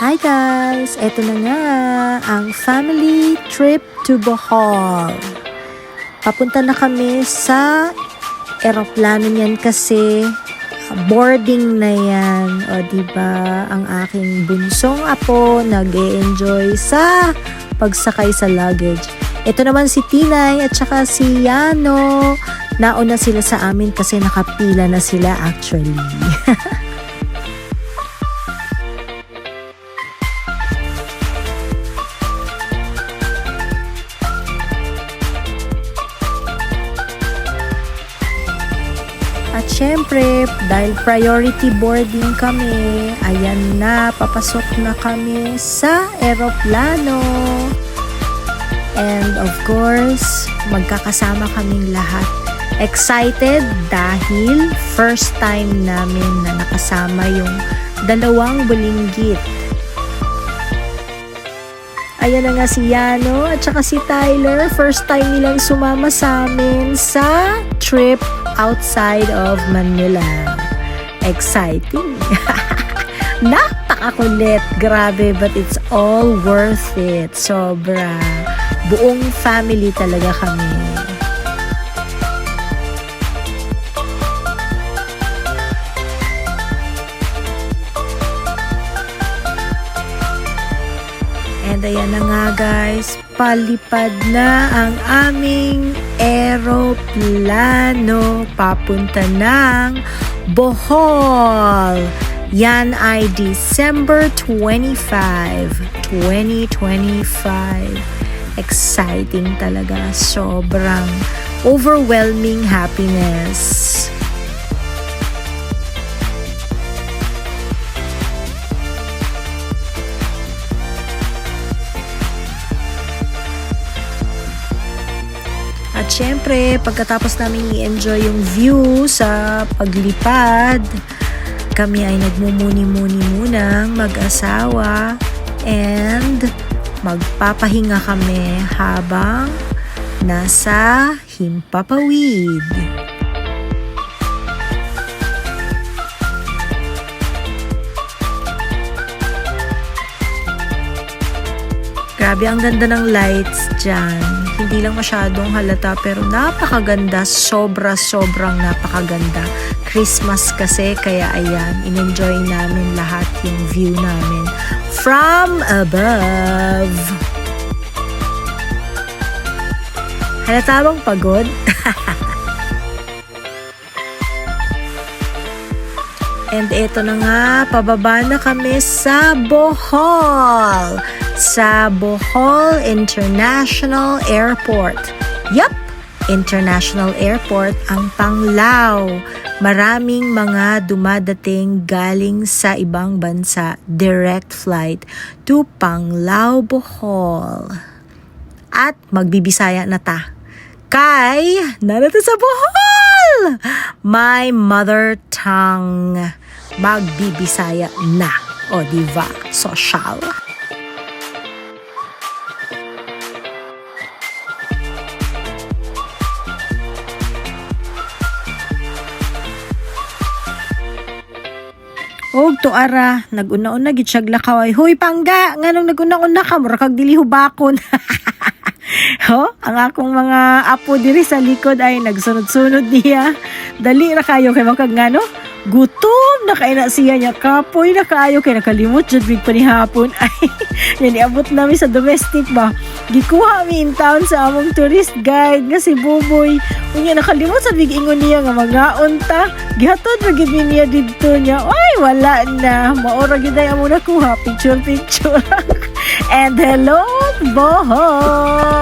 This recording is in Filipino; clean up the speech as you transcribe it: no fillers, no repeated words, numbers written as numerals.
Hi guys! Eto na nga ang family trip to Bohol. Papunta na kami sa eroplano niyan kasi boarding na yan. O diba, ang aking bunsong apo nag-e-enjoy sa pagsakay sa luggage. Ito naman si Tinay at saka si Yano. Nauna sila sa amin kasi nakapila na sila actually. At syempre, dahil priority boarding kami, ayan na, papasok na kami sa eroplano. And of course, magkakasama kaming lahat. Excited dahil first time namin na nakasama yung dalawang bulinggit. Ayan na nga si Yano at saka si Tyler. First time nilang sumama sa amin sa trip outside of Manila. Exciting. Napakakulit. Grabe, but it's all worth it. Sobra. Buong family talaga kami. And ayan na nga guys, palipad na ang aming eroplano papunta ng Bohol. Yan ay December 25, 2025. Exciting talaga. Sobrang overwhelming happiness. At syempre, pagkatapos namin i-enjoy yung view sa paglipad, kami ay nagmumuni-muni munang mag-asawa and magpapahinga kami habang nasa Himpapawid. Grabe, ang ganda ng lights dyan. Hindi lang masyadong halata pero napakaganda. Sobrang napakaganda. Christmas kasi kaya ayan, in-enjoy namin lahat yung view namin from above. Halata bang pagod? And eto na nga, pababa na kami sa Bohol. Sa Bohol International Airport. Yup! International Airport ang Panglao. Maraming mga dumadating galing sa ibang bansa. Direct flight to Panglao, Bohol. At magbibisaya na ta. Kay, narito sa Bohol! My mother tongue. Magbibisaya na. O diba? Social. Og to ara, naguna-una gid siya lakaway. Hoy pangga, nganong naguna-una ka mura kag dili hubakon. Ho, ang akong mga apo diri sa likod ay nagsunod-sunod niya. Dali ra kayo kay makag ngano? Gutom na kay na siya niya, kapoy na kaayo kay nakalimot jud big panihapon. Ay, yan iabot namin sa domestic ba. Gikuha mi in town sa among tourist guide nga si Buboy. Unya nakalimot sa big ingon niya nga magaon ta. Gihatod ra gid niya didto niya. Ay, wala na. Maora gid ay amo nakuha picture. And hello, Bohol.